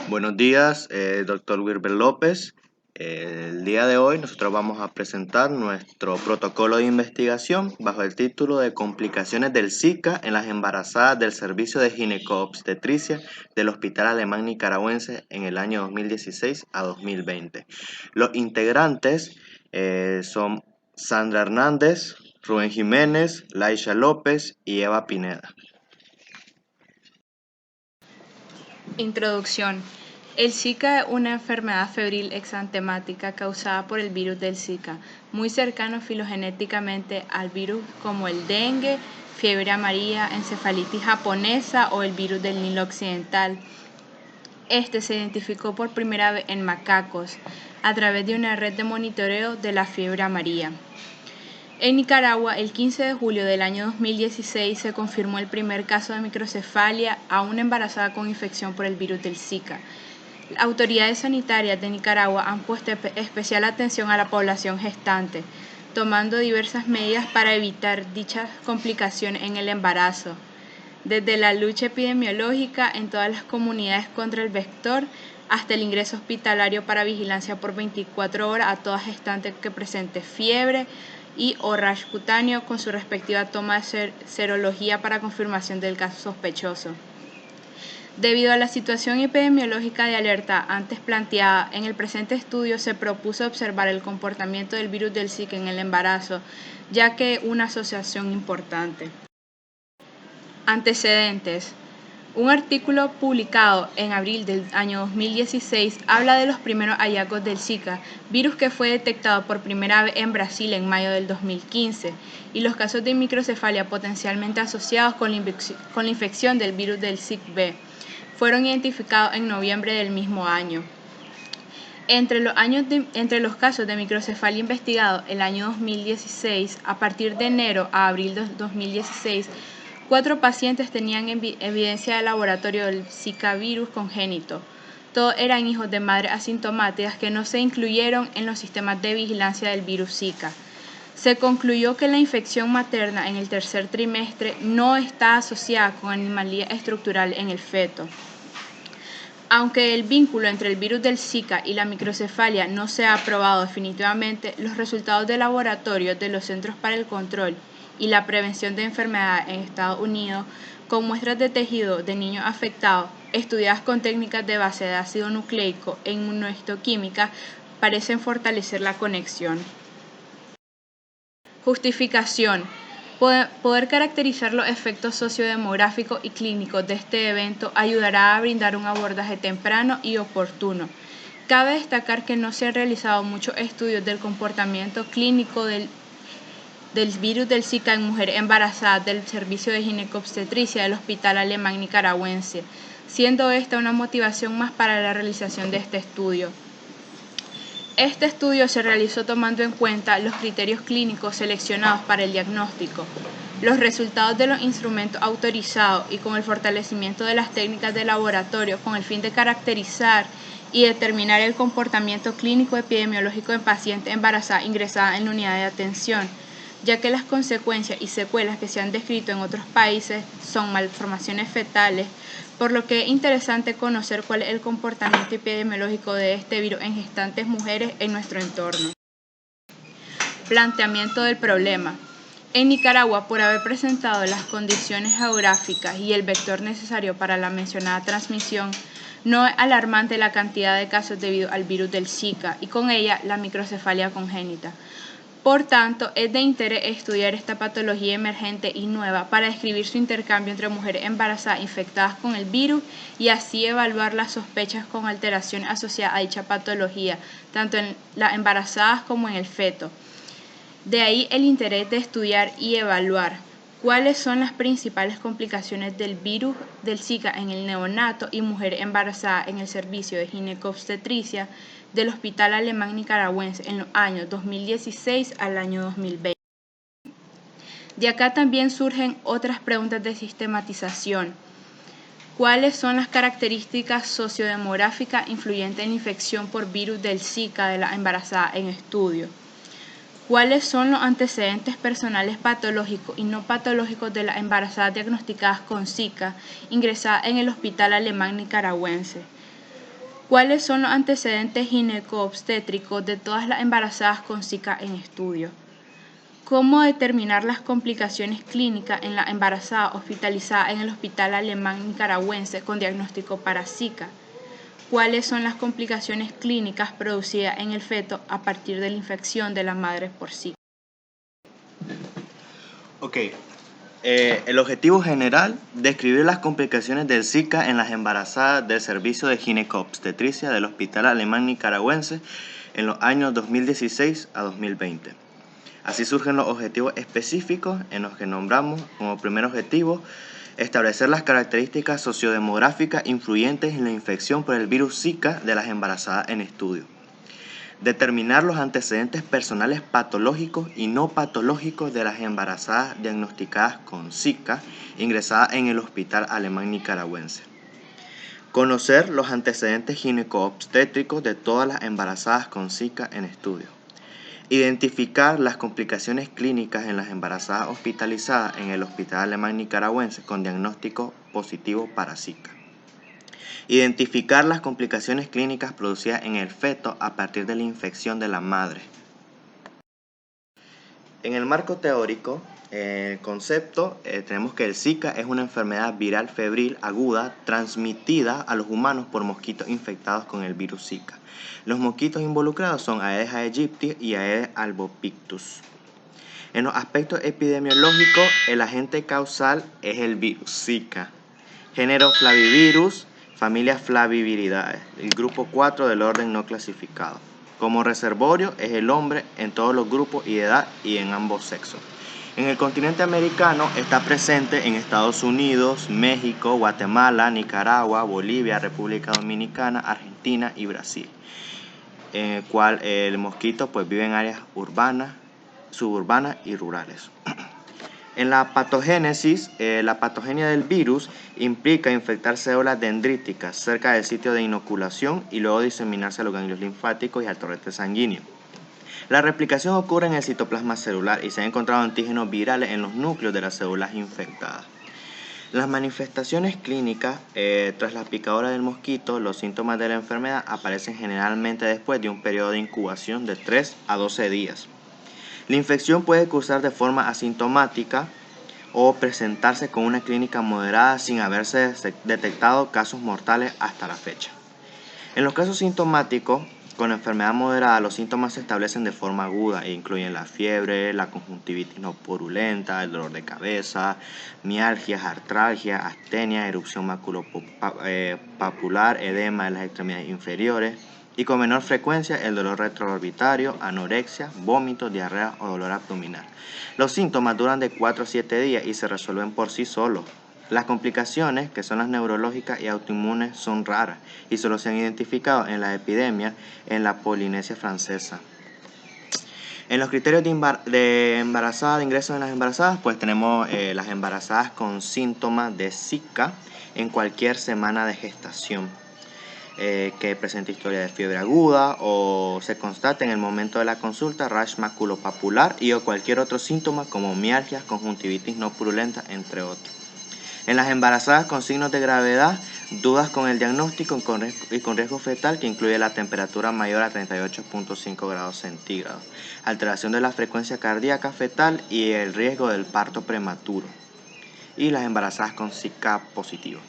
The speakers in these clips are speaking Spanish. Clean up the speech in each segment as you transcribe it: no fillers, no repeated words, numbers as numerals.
Buenos días, doctor Wilber López. El día de hoy nosotros vamos a presentar nuestro protocolo de investigación bajo el título de Complicaciones del Zika en las embarazadas del Servicio de Gineco-Obstetricia del Hospital Alemán Nicaragüense en el año 2016 a 2020. Los integrantes son Sandra Hernández, Rubén Jiménez, Laisha López y Eva Pineda. Introducción. El Zika es una enfermedad febril exantemática causada por el virus del Zika, muy cercano filogenéticamente al virus como el dengue, fiebre amarilla, encefalitis japonesa o el virus del Nilo Occidental. Este se identificó por primera vez en macacos a través de una red de monitoreo de la fiebre amarilla. En Nicaragua, el 15 de julio del año 2016 se confirmó el primer caso de microcefalia a una embarazada con infección por el virus del Zika. Las autoridades sanitarias de Nicaragua han puesto especial atención a la población gestante, tomando diversas medidas para evitar dichas complicaciones en el embarazo. Desde la lucha epidemiológica en todas las comunidades contra el vector hasta el ingreso hospitalario para vigilancia por 24 horas a toda gestante que presente fiebre o rash cutáneo con su respectiva toma de serología para confirmación del caso sospechoso. Debido a la situación epidemiológica de alerta antes planteada, en el presente estudio se propuso observar el comportamiento del virus del Zika en el embarazo, ya que es una asociación importante. Antecedentes. Un artículo publicado en abril del año 2016 habla de los primeros hallazgos del Zika, virus que fue detectado por primera vez en Brasil en mayo del 2015, y los casos de microcefalia potencialmente asociados con la infección del virus del Zika-B fueron identificados en noviembre del mismo año. Entre los casos de microcefalia investigados el año 2016, a partir de enero a abril de 2016, 4 pacientes tenían evidencia de laboratorio del Zika virus congénito. Todos eran hijos de madres asintomáticas que no se incluyeron en los sistemas de vigilancia del virus Zika. Se concluyó que la infección materna en el tercer trimestre no está asociada con anomalía estructural en el feto. Aunque el vínculo entre el virus del Zika y la microcefalia no se ha probado definitivamente, los resultados de laboratorio de los Centros para el Control y la Prevención de Enfermedades en Estados Unidos, con muestras de tejido de niños afectados, estudiadas con técnicas de base de ácido nucleico e inmunohistoquímica, parecen fortalecer la conexión. Justificación. Poder caracterizar los efectos sociodemográficos y clínicos de este evento ayudará a brindar un abordaje temprano y oportuno. Cabe destacar que no se han realizado muchos estudios del comportamiento clínico del virus del Zika en mujeres embarazadas del Servicio de Gineco-Obstetricia del Hospital Alemán Nicaragüense, siendo esta una motivación más para la realización de este estudio. Este estudio se realizó tomando en cuenta los criterios clínicos seleccionados para el diagnóstico, los resultados de los instrumentos autorizados y con el fortalecimiento de las técnicas de laboratorio con el fin de caracterizar y determinar el comportamiento clínico epidemiológico en pacientes embarazadas ingresadas en la unidad de atención, ya que las consecuencias y secuelas que se han descrito en otros países son malformaciones fetales, por lo que es interesante conocer cuál es el comportamiento epidemiológico de este virus en gestantes mujeres en nuestro entorno. Planteamiento del problema. En Nicaragua, por haber presentado las condiciones geográficas y el vector necesario para la mencionada transmisión, no es alarmante la cantidad de casos debido al virus del Zika y con ella la microcefalia congénita. Por tanto, es de interés estudiar esta patología emergente y nueva para describir su intercambio entre mujeres embarazadas infectadas con el virus y así evaluar las sospechas con alteraciones asociadas a dicha patología, tanto en las embarazadas como en el feto. De ahí el interés de estudiar y evaluar cuáles son las principales complicaciones del virus del Zika en el neonato y mujer embarazada en el servicio de gineco-obstetricia del Hospital Alemán Nicaragüense en los años 2016 al año 2020. De acá también surgen otras preguntas de sistematización. ¿Cuáles son las características sociodemográficas influyentes en la infección por virus del Zika de la embarazada en estudio? ¿Cuáles son los antecedentes personales patológicos y no patológicos de las embarazadas diagnosticadas con Zika ingresadas en el Hospital Alemán Nicaragüense? ¿Cuáles son los antecedentes gineco-obstétricos de todas las embarazadas con Zika en estudio? ¿Cómo determinar las complicaciones clínicas en la embarazada hospitalizada en el Hospital Alemán Nicaragüense con diagnóstico para Zika? ¿Cuáles son las complicaciones clínicas producidas en el feto a partir de la infección de la madre por Zika? El objetivo general, describir las complicaciones del Zika en las embarazadas del Servicio de Gineco-Obstetricia del Hospital Alemán Nicaragüense en los años 2016 a 2020. Así surgen los objetivos específicos en los que nombramos como primer objetivo establecer las características sociodemográficas influyentes en la infección por el virus Zika de las embarazadas en estudio. Determinar los antecedentes personales patológicos y no patológicos de las embarazadas diagnosticadas con Zika ingresadas en el Hospital Alemán Nicaragüense. Conocer los antecedentes gineco-obstétricos de todas las embarazadas con Zika en estudio. Identificar las complicaciones clínicas en las embarazadas hospitalizadas en el Hospital Alemán Nicaragüense con diagnóstico positivo para Zika. Identificar las complicaciones clínicas producidas en el feto a partir de la infección de la madre. En el marco teórico, el concepto, tenemos que el Zika es una enfermedad viral febril aguda transmitida a los humanos por mosquitos infectados con el virus Zika. Los mosquitos involucrados son Aedes aegypti y Aedes albopictus. En los aspectos epidemiológicos, el agente causal es el virus Zika. Género Flavivirus, familia Flaviviridae, el grupo 4 del orden no clasificado. Como reservorio es el hombre en todos los grupos y edad y en ambos sexos. En el continente americano está presente en Estados Unidos, México, Guatemala, Nicaragua, Bolivia, República Dominicana, Argentina y Brasil. En el cual el mosquito pues vive en áreas urbanas, suburbanas y rurales. En la patogénesis, la patogenia del virus implica infectar células dendríticas cerca del sitio de inoculación y luego diseminarse a los ganglios linfáticos y al torrente sanguíneo. La replicación ocurre en el citoplasma celular y se han encontrado antígenos virales en los núcleos de las células infectadas. Las manifestaciones clínicas tras la picadura del mosquito, los síntomas de la enfermedad aparecen generalmente después de un periodo de incubación de 3 a 12 días. La infección puede cursar de forma asintomática o presentarse con una clínica moderada sin haberse detectado casos mortales hasta la fecha. En los casos sintomáticos, con enfermedad moderada, los síntomas se establecen de forma aguda e incluyen la fiebre, la conjuntivitis no purulenta, el dolor de cabeza, mialgias, artralgia, astenia, erupción maculopapular, edema en las extremidades inferiores y con menor frecuencia el dolor retroorbitario, anorexia, vómitos, diarrea o dolor abdominal. Los síntomas duran de 4 a 7 días y se resuelven por sí solos. Las complicaciones, que son las neurológicas y autoinmunes, son raras y solo se han identificado en la epidemia en la Polinesia Francesa. En los criterios de embarazada, de ingreso en las embarazadas, pues tenemos las embarazadas con síntomas de Zika en cualquier semana de gestación, que presenta historia de fiebre aguda o se constate en el momento de la consulta rash maculopapular y o cualquier otro síntoma como mialgias, conjuntivitis no purulenta, entre otros. En las embarazadas con signos de gravedad, dudas con el diagnóstico y con riesgo fetal que incluye la temperatura mayor a 38.5 grados centígrados, alteración de la frecuencia cardíaca fetal y el riesgo del parto prematuro. Y las embarazadas con Zika positivo.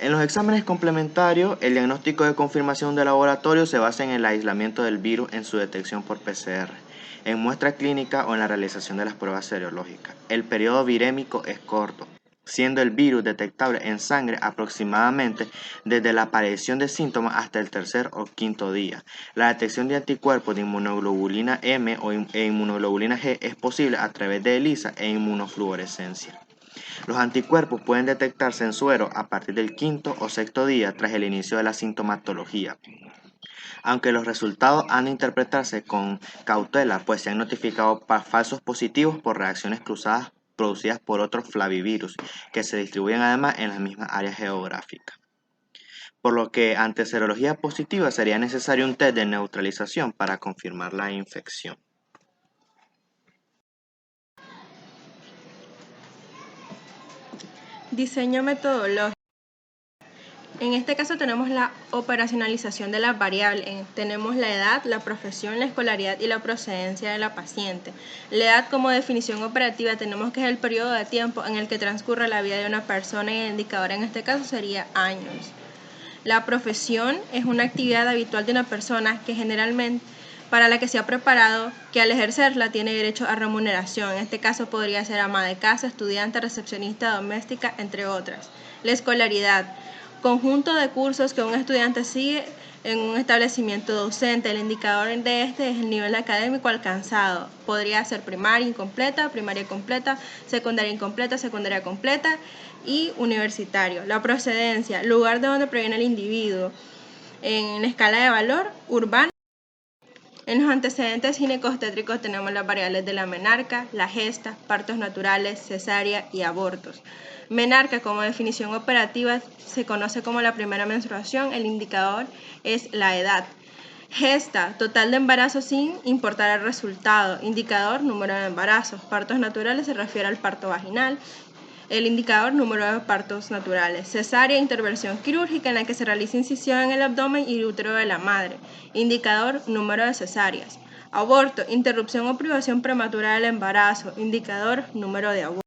En los exámenes complementarios, el diagnóstico de confirmación de laboratorio se basa en el aislamiento del virus en su detección por PCR, en muestra clínica o en la realización de las pruebas serológicas. El periodo virémico es corto, siendo el virus detectable en sangre aproximadamente desde la aparición de síntomas hasta el tercer o quinto día. La detección de anticuerpos de inmunoglobulina M e inmunoglobulina G es posible a través de ELISA e inmunofluorescencia. Los anticuerpos pueden detectarse en suero a partir del quinto o sexto día tras el inicio de la sintomatología. Aunque los resultados han de interpretarse con cautela, pues se han notificado falsos positivos por reacciones cruzadas producidas por otros flavivirus, que se distribuyen además en las mismas áreas geográficas. Por lo que ante serología positiva sería necesario un test de neutralización para confirmar la infección. Diseño metodológico. En este caso tenemos la operacionalización de las variables. Tenemos la edad, la profesión, la escolaridad y la procedencia de la paciente. La edad como definición operativa tenemos que es el periodo de tiempo en el que transcurre la vida de una persona y el indicador en este caso sería años. La profesión es una actividad habitual de una persona que generalmente para la que se ha preparado, que al ejercerla tiene derecho a remuneración. En este caso podría ser ama de casa, estudiante, recepcionista, doméstica, entre otras. La escolaridad, conjunto de cursos que un estudiante sigue en un establecimiento docente. El indicador de este es el nivel académico alcanzado. Podría ser primaria incompleta, primaria completa, secundaria completa y universitario. La procedencia, lugar de donde proviene el individuo. En la escala de valor, urbano. En los antecedentes ginecostétricos tenemos las variables de la menarca, la gesta, partos naturales, cesárea y abortos. Menarca como definición operativa se conoce como la primera menstruación, el indicador es la edad. Gesta, total de embarazo sin importar el resultado, indicador número de embarazos. Partos naturales se refiere al parto vaginal. El indicador número de partos naturales. Cesárea, intervención quirúrgica en la que se realiza incisión en el abdomen y útero de la madre. Indicador número de cesáreas. Aborto, interrupción o privación prematura del embarazo. Indicador número de aborto.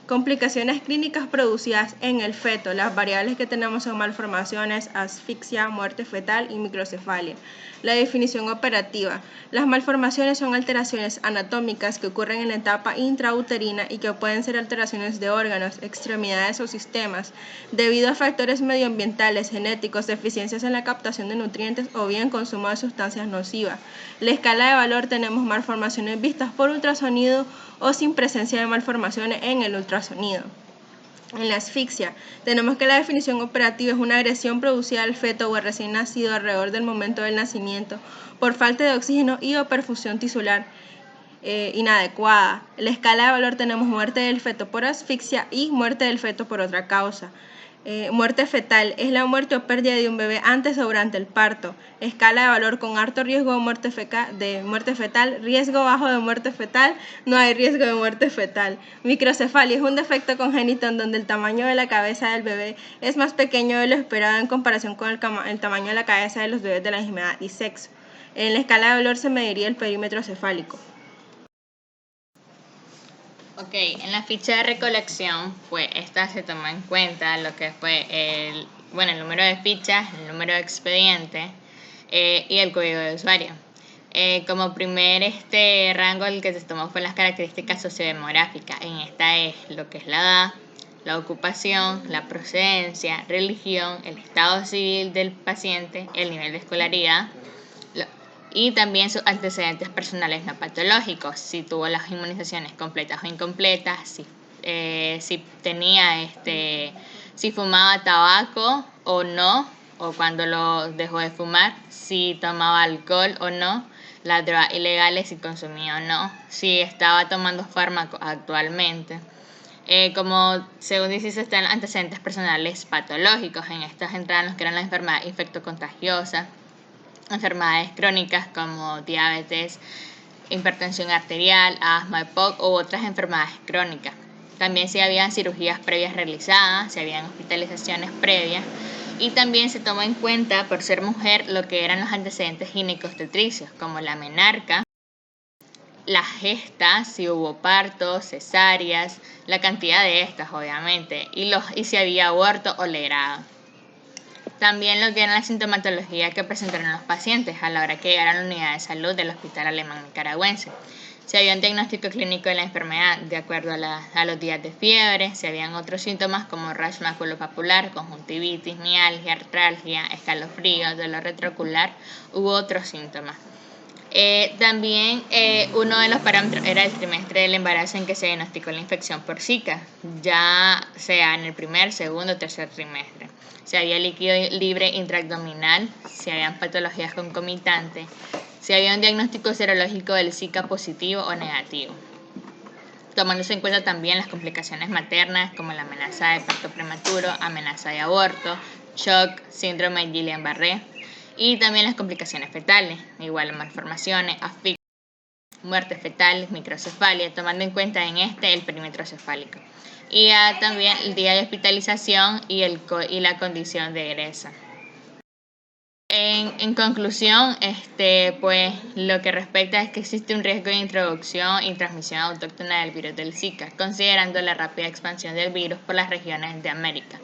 Complicaciones clínicas producidas en el feto. Las variables que tenemos son malformaciones, asfixia, muerte fetal y microcefalia. La definición operativa. Las malformaciones son alteraciones anatómicas que ocurren en la etapa intrauterina y que pueden ser alteraciones de órganos, extremidades o sistemas, debido a factores medioambientales, genéticos, deficiencias en la captación de nutrientes o bien consumo de sustancias nocivas. La escala de valor tenemos malformaciones vistas por ultrasonido o sin presencia de malformaciones en el ultrasonido. En la asfixia, tenemos que la definición operativa es una agresión producida al feto o al recién nacido alrededor del momento del nacimiento por falta de oxígeno y o perfusión tisular inadecuada. En la escala de valor tenemos muerte del feto por asfixia y muerte del feto por otra causa. Muerte fetal es la muerte o pérdida de un bebé antes o durante el parto. Escala de valor con alto riesgo de muerte fetal, riesgo bajo de muerte fetal, no hay riesgo de muerte fetal. Microcefalia es un defecto congénito en donde el tamaño de la cabeza del bebé es más pequeño de lo esperado en comparación con el tamaño de la cabeza de los bebés de la misma edad y sexo. En la escala de valor se mediría el perímetro cefálico. Ok, en la ficha de recolección, pues esta se tomó en cuenta lo que fue el número de fichas, el número de expediente y el código de usuario. Como primer rango el que se tomó fue las características sociodemográficas. En esta es lo que es la edad, la ocupación, la procedencia, religión, el estado civil del paciente, el nivel de escolaridad, y también sus antecedentes personales no patológicos, si tuvo las inmunizaciones completas o incompletas, si tenía si fumaba tabaco o no, o cuando lo dejó de fumar, si tomaba alcohol o no, las drogas ilegales si consumía o no, si estaba tomando fármacos actualmente. Como según dice, están antecedentes personales patológicos. En estos entran los que eran las enfermedades infectocontagiosas, enfermedades crónicas como diabetes, hipertensión arterial, asma, EPOC u otras enfermedades crónicas. También si habían cirugías previas realizadas, si habían hospitalizaciones previas, y también se tomó en cuenta por ser mujer lo que eran los antecedentes ginecobstetricios como la menarca, la gesta, si hubo partos, cesáreas, la cantidad de estas obviamente, y si había aborto o legrado. También lo que era la sintomatología que presentaron los pacientes a la hora que llegaron a la unidad de salud del Hospital Alemán Nicaragüense. Si había un diagnóstico clínico de la enfermedad de acuerdo a los días de fiebre, si habían otros síntomas como rash maculopapular, conjuntivitis, mialgia, artralgia, escalofrío, dolor retroocular u otros síntomas. También uno de los parámetros era el trimestre del embarazo en que se diagnosticó la infección por Zika, ya sea en el primer, segundo o tercer trimestre. Si había líquido libre intraabdominal, si habían patologías concomitantes, si había un diagnóstico serológico del Zika positivo o negativo. Tomándose en cuenta también las complicaciones maternas como la amenaza de parto prematuro, amenaza de aborto, shock, síndrome de Guillain-Barré, y también las complicaciones fetales, igual malformaciones, asfixia, muerte fetal, microcefalia, tomando en cuenta en el perímetro cefálico. y también el día de hospitalización y la condición de egresa. En conclusión, pues lo que respecta es que existe un riesgo de introducción y transmisión autóctona del virus del Zika, considerando la rápida expansión del virus por las regiones de América,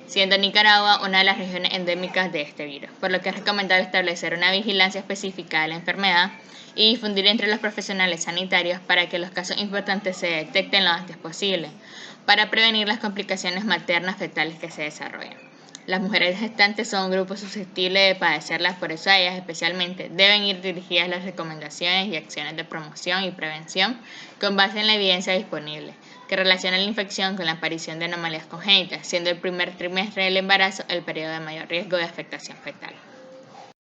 siendo Nicaragua una de las regiones endémicas de este virus, por lo que es recomendable establecer una vigilancia específica de la enfermedad y difundir entre los profesionales sanitarios para que los casos importantes se detecten lo antes posible, para prevenir las complicaciones maternas fetales que se desarrollan. Las mujeres gestantes son un grupo susceptible de padecerlas, por eso a ellas especialmente deben ir dirigidas las recomendaciones y acciones de promoción y prevención con base en la evidencia disponible, que relaciona la infección con la aparición de anomalías congénitas, siendo el primer trimestre del embarazo el periodo de mayor riesgo de afectación fetal.